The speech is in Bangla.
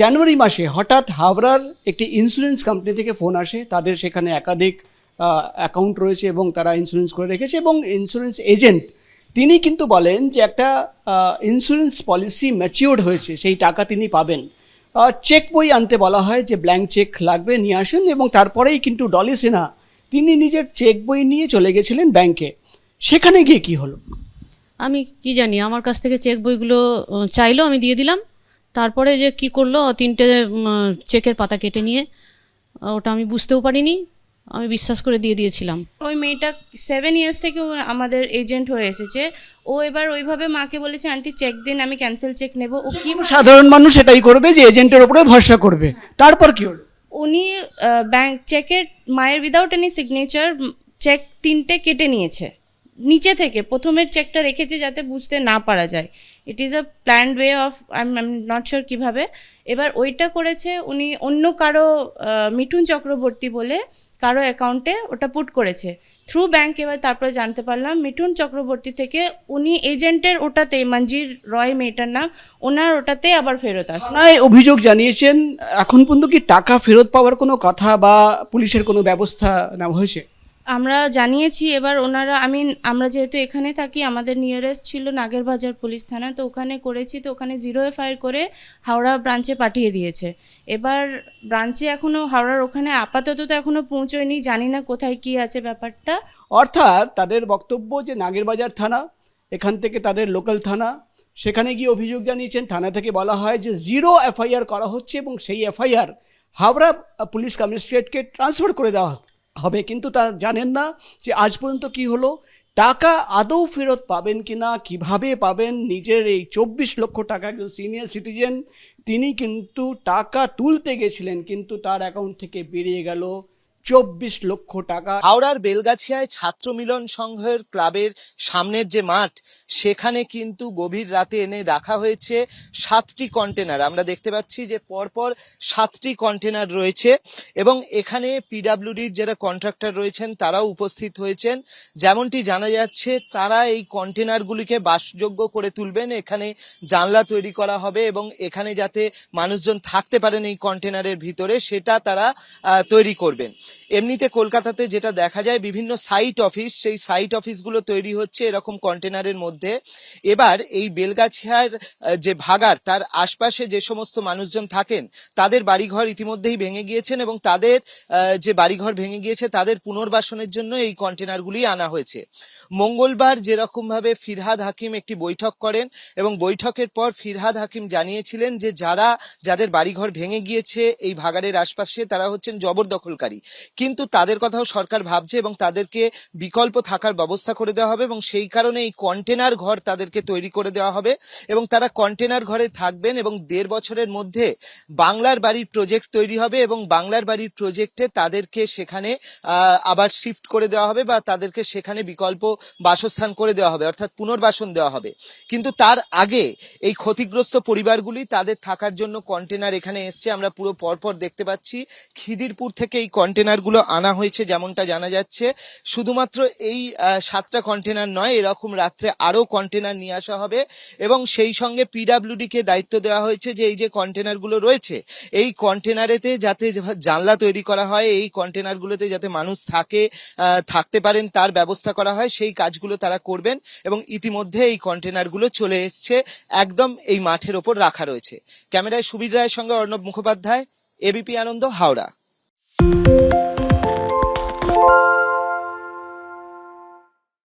জানুয়ারি মাসে হঠাৎ হাওড়ার একটি ইন্স্যুরেন্স কোম্পানি থেকে ফোন আসে। তাদের সেখানে একাধিক অ্যাকাউন্ট রয়েছে এবং তারা ইন্স্যুরেন্স করে রেখেছে, এবং ইন্স্যুরেন্স এজেন্ট তিনি কিন্তু বলেন যে একটা ইন্স্যুরেন্স পলিসি ম্যাচিওর্ড হয়েছে, সেই টাকা তিনি পাবেন। চেক বই আনতে বলা হয় যে ব্ল্যাঙ্ক চেক লাগবে, নিয়ে আসুন, এবং তারপরেই কিন্তু ডলি সিনহা তিনি নিজের চেক বই নিয়ে চলে গেছিলেন ব্যাংকে। সেখানে গিয়ে কি হলো আমি কি জানি, আমার কাছ থেকে চেক বইগুলো চাইলো, আমি দিয়ে দিলাম। তারপরে যে কি করলো, তিনটে চেকের পাতা কেটে নিয়ে, ওটা আমি বুঝতেও পারিনি, আমি বিশ্বাস করে দিয়ে দিয়েছিলাম। ওই মেয়েটা 7 ইয়ার্স থেকে আমাদের এজেন্ট হয়ে এসেছে। ও এবার ওইভাবে মাকে বলেছে, আন্টি চেক দিন, আমি ক্যান্সেল চেক নেব। ও কি সাধারণ মানুষ এটাই করবে যে এজেন্টের উপরে ভরসা করবে। তারপর কি হলো? উনি ব্যাংক চেকের মায়ের উইদাউট এনি সিগনেচার চেক 3টে কেটে নিয়েছে নিচে থেকে। প্রথমের চেকটা রেখেছে যাতে বুঝতে না পারা যায়। It is a planned way of, I am not sure কীভাবে। এবার ওইটা করেছে উনি অন্য কারো মিঠুন চক্রবর্তী বলে কারো অ্যাকাউন্টে ওটা পুট করেছে থ্রু ব্যাংক। এবার তারপরে জানতে পারলাম মিঠুন চক্রবর্তী থেকে উনি এজেন্টের ওটাতে, মঞ্জির রয় মেয়েটার নাম, ওনার ওটাতে আবার ফেরত আসে। অভিযোগ জানিয়েছেন। এখন পর্যন্ত কি টাকা ফেরত পাওয়ার কোনো কথা বা পুলিশের কোনো ব্যবস্থা নেওয়া হয়েছে? আমরা জানিয়েছি। এবার ওনারা, আমরা যেহেতু এখানে থাকি, আমাদের নিয়ারেস্ট ছিল নাগেরবাজার পুলিশ থানা, তো ওখানে করেছি। তো ওখানে 0 FIR করে হাওড়া ব্রাঞ্চে পাঠিয়ে দিয়েছে। এবার ব্রাঞ্চে এখনও হাওড়ার ওখানে আপাতত তো এখনও পৌঁছয়নি, জানি না কোথায় কি আছে ব্যাপারটা। অর্থাৎ তাদের বক্তব্য যে নাগেরবাজার থানা, এখান থেকে তাদের লোকাল থানা, সেখানে গিয়ে অভিযোগ জানিয়েছেন। থানা থেকে বলা হয় যে 0 FIR করা হচ্ছে এবং সেই FIR হাওড়া পুলিশ কমিশনারেটকে ট্রান্সফার করে দেওয়া হবে। কিন্তু তারা জানেন না যে আজ পর্যন্ত কি হলো, টাকা আদৌ ফেরত পাবেন কি না, কীভাবে পাবেন। নিজের এই 24 লক্ষ টাকা, একজন সিনিয়র সিটিজেন তিনি কিন্তু টাকা তুলতে গেছিলেন, কিন্তু তার অ্যাকাউন্ট থেকে বেরিয়ে গেল 24 লক্ষ টাকা। হাওড়ার বেলগাছিয়ায় ছাত্র মিলন সংঘের ক্লাবের সামনের যে মাঠ, সেখানে কিন্তু গভীর রাতে এনে রাখা হয়েছে 7টি কন্টেনার। আমরা দেখতে পাচ্ছি যে পরপর 7টি কন্টেনার রয়েছে, এবং এখানে পিডাব্লিউডির যারা কন্ট্রাক্টর রয়েছেন তারাও উপস্থিত হয়েছেন। যেমনটি জানা যাচ্ছে, তারা এই কন্টেনারগুলিকে বাসযোগ্য করে তুলবেন। এখানে জানলা তৈরি করা হবে এবং এখানে যাতে মানুষজন থাকতে পারেন এই কন্টেনারের ভিতরে, সেটা তারা তৈরি করবেন। এমনিতে কলকাতাতে যেটা দেখা যায়, বিভিন্ন সাইট অফিস, সেই সাইট অফিসগুলো তৈরি হচ্ছে এরকম কন্টেনারের মধ্যে। এবার এই বেলগাছিয়ার যে ভাগাড়, তার আশপাশে যে সমস্ত মানুষজন থাকেন, তাদের বাড়িঘর ইতিমধ্যেই ভেঙে গিয়েছেন, এবং তাদের যে বাড়িঘর ভেঙে গিয়েছে তাদের পুনর্বাসনের জন্য এই কন্টেনারগুলি আনা হয়েছে। মঙ্গলবার যেরকম ভাবে ফিরহাদ হাকিম একটি বৈঠক করেন, এবং বৈঠকের পর ফিরহাদ হাকিম জানিয়েছিলেন যে যাদের বাড়িঘর ভেঙে গিয়েছে এই ভাগাড়ের আশপাশে, তারা হচ্ছেন জবরদখলকারী। কিন্তু তাদের কথাও সরকার ভাবছে এবং তাদেরকে বিকল্প থাকার ব্যবস্থা করে দেওয়া হবে, এবং সেই কারণে এই কন্টেনার ঘর তাদেরকে তৈরি করে দেওয়া হবে, এবং তারা কন্টেনার ঘরে থাকবেন। এবং 1.5 বছরের মধ্যে বাংলার বাড়ির প্রজেক্ট তৈরি হবে, এবং বাংলার বাড়ির প্রজেক্টে তাদেরকে সেখানে আবার শিফট করে দেওয়া হবে, বা তাদেরকে সেখানে বিকল্প বাসস্থান করে দেওয়া হবে, অর্থাৎ পুনর্বাসন দেওয়া হবে। কিন্তু তার আগে এই ক্ষতিগ্রস্ত পরিবারগুলি তাদের থাকার জন্য কন্টেনার এখানে এসছে। আমরা পুরো পরপর দেখতে পাচ্ছি খিদিরপুর থেকে এই কন্টেনারগুলো আনা হয়েছে। যেমনটা জানা যাচ্ছে, শুধুমাত্র এই 7টা কন্টেনার নয়, এরকম রাত্রে আরো কন্টেনার নিয়ে আসা হবে, এবং সেই সঙ্গে পিডাব্লিউডি কে দায়িত্ব দেওয়া হয়েছে যে এই যে কন্টেনারগুলো রয়েছে, এই কন্টেনারেতে যাতে জানলা তৈরি করা হয়, এই কন্টেনারগুলোতে যাতে মানুষ থাকতে পারেন তার ব্যবস্থা করা হয়, সেই কাজগুলো তারা করবেন। এবং ইতিমধ্যে এই কন্টেনারগুলো চলে এসছে, একদম এই মাঠের ওপর রাখা রয়েছে। ক্যামেরায় সুবীর রায়ের সঙ্গে অর্ণব মুখোপাধ্যায়, এবিপি আনন্দ, হাওড়া।